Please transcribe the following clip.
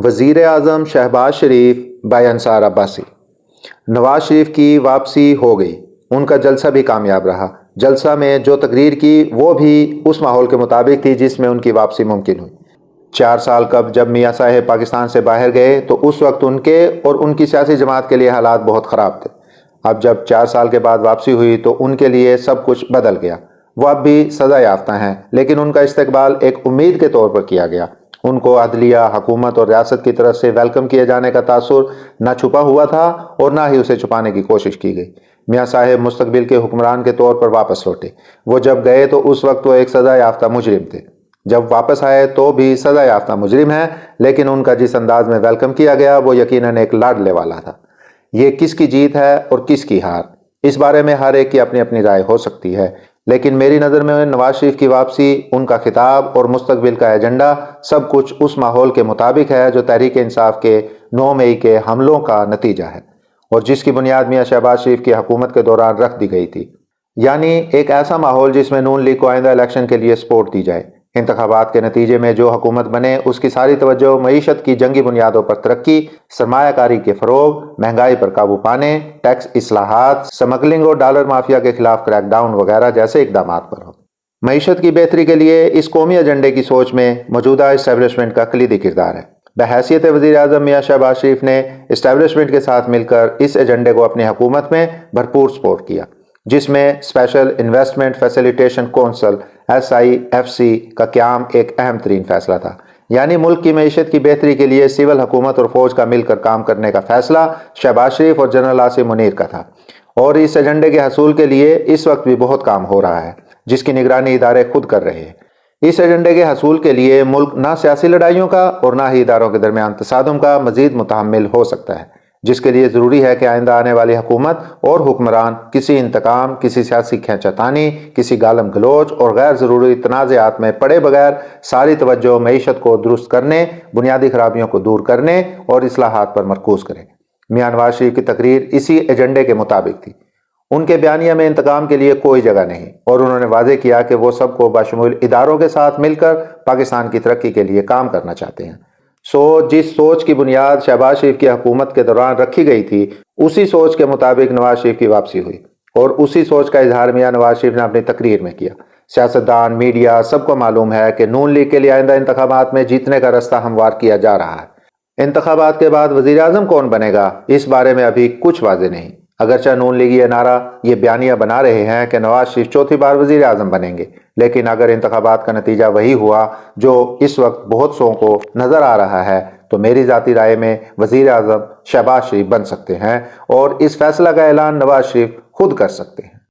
وزیر اعظم شہباز شریف بائی انصار عباسی۔ نواز شریف کی واپسی ہو گئی، ان کا جلسہ بھی کامیاب رہا۔ جلسہ میں جو تقریر کی وہ بھی اس ماحول کے مطابق تھی جس میں ان کی واپسی ممکن ہوئی۔ 4 سال قبل جب میاں صاحب پاکستان سے باہر گئے تو اس وقت ان کے اور ان کی سیاسی جماعت کے لیے حالات بہت خراب تھے۔ اب جب 4 سال کے بعد واپسی ہوئی تو ان کے لیے سب کچھ بدل گیا۔ وہ اب بھی سزا یافتہ ہیں، لیکن ان کا استقبال ایک امید کے طور پر کیا گیا۔ ان کو عدلیہ، حکومت اور ریاست کی طرف سے ویلکم کیے جانے کا تاثر نہ چھپا ہوا تھا اور نہ ہی اسے چھپانے کی کوشش کی گئی۔ میاں صاحب مستقبل کے حکمران کے طور پر واپس لوٹے۔ وہ جب گئے تو اس وقت وہ ایک سزا یافتہ مجرم تھے، جب واپس آئے تو بھی سزا یافتہ مجرم ہیں، لیکن ان کا جس انداز میں ویلکم کیا گیا وہ یقیناً ایک لاڈلے والا تھا۔ یہ کس کی جیت ہے اور کس کی ہار، اس بارے میں ہر ایک کی اپنی اپنی رائے ہو سکتی ہے، لیکن میری نظر میں نواز شریف کی واپسی، ان کا خطاب اور مستقبل کا ایجنڈا سب کچھ اس ماحول کے مطابق ہے جو تحریک انصاف کے 9 مئی کے حملوں کا نتیجہ ہے اور جس کی بنیاد میاں شہباز شریف کی حکومت کے دوران رکھ دی گئی تھی۔ یعنی ایک ایسا ماحول جس میں نون لیگ کو آئندہ الیکشن کے لیے سپورٹ دی جائے۔ انتخابات کے نتیجے میں جو حکومت بنے اس کی ساری توجہ معیشت کی جنگی بنیادوں پر ترقی، سرمایہ کاری کے فروغ، مہنگائی پر قابو پانے، ٹیکس اصلاحات، سمگلنگ اور ڈالر مافیا کے خلاف کریک ڈاؤن وغیرہ جیسے اقدامات پر ہو۔ معیشت کی بہتری کے لیے اس قومی ایجنڈے کی سوچ میں موجودہ اسٹیبلشمنٹ کا کلیدی کردار ہے۔ بحیثیت وزیر اعظم میاں شہباز شریف نے اسٹیبلشمنٹ کے ساتھ مل کر اس ایجنڈے کو اپنی حکومت میں بھرپور سپورٹ کیا، جس میں special investment facilitation council SIFC کا قیام ایک اہم ترین فیصلہ تھا۔ یعنی ملک کی معیشت کی بہتری کے لیے سول حکومت اور فوج کا مل کر کام کرنے کا فیصلہ شہباز شریف اور جنرل عاصم منیر کا تھا، اور اس ایجنڈے کے حصول کے لیے اس وقت بھی بہت کام ہو رہا ہے جس کی نگرانی ادارے خود کر رہے ہیں۔ اس ایجنڈے کے حصول کے لیے ملک نہ سیاسی لڑائیوں کا اور نہ ہی اداروں کے درمیان تصادم کا مزید متحمل ہو سکتا ہے، جس کے لیے ضروری ہے کہ آئندہ آنے والی حکومت اور حکمران کسی انتقام، کسی سیاسی کھینچا تانی، کسی گالم گلوچ اور غیر ضروری تنازعات میں پڑے بغیر ساری توجہ معیشت کو درست کرنے، بنیادی خرابیوں کو دور کرنے اور اصلاحات پر مرکوز کرے۔ میاں نواز شریف کی تقریر اسی ایجنڈے کے مطابق تھی۔ ان کے بیانیہ میں انتقام کے لیے کوئی جگہ نہیں، اور انہوں نے واضح کیا کہ وہ سب کو بشمول اداروں کے ساتھ مل کر پاکستان کی ترقی کے لیے کام کرنا چاہتے ہیں۔ جس سوچ کی بنیاد شہباز شریف کی حکومت کے دوران رکھی گئی تھی، اسی سوچ کے مطابق نواز شریف کی واپسی ہوئی، اور اسی سوچ کا اظہار میاں نواز شریف نے اپنی تقریر میں کیا۔ سیاستدان، میڈیا، سب کو معلوم ہے کہ نون لیگ کے لیے آئندہ انتخابات میں جیتنے کا راستہ ہموار کیا جا رہا ہے۔ انتخابات کے بعد وزیر اعظم کون بنے گا اس بارے میں ابھی کچھ واضح نہیں، اگرچہ نون لیگ یہ نعرہ، یہ بیانیہ بنا رہے ہیں کہ نواز شریف چوتھی بار وزیر اعظم بنیں گے، لیکن اگر انتخابات کا نتیجہ وہی ہوا جو اس وقت بہت سو کو نظر آ رہا ہے تو میری ذاتی رائے میں وزیر اعظم شہباز شریف بن سکتے ہیں، اور اس فیصلہ کا اعلان نواز شریف خود کر سکتے ہیں۔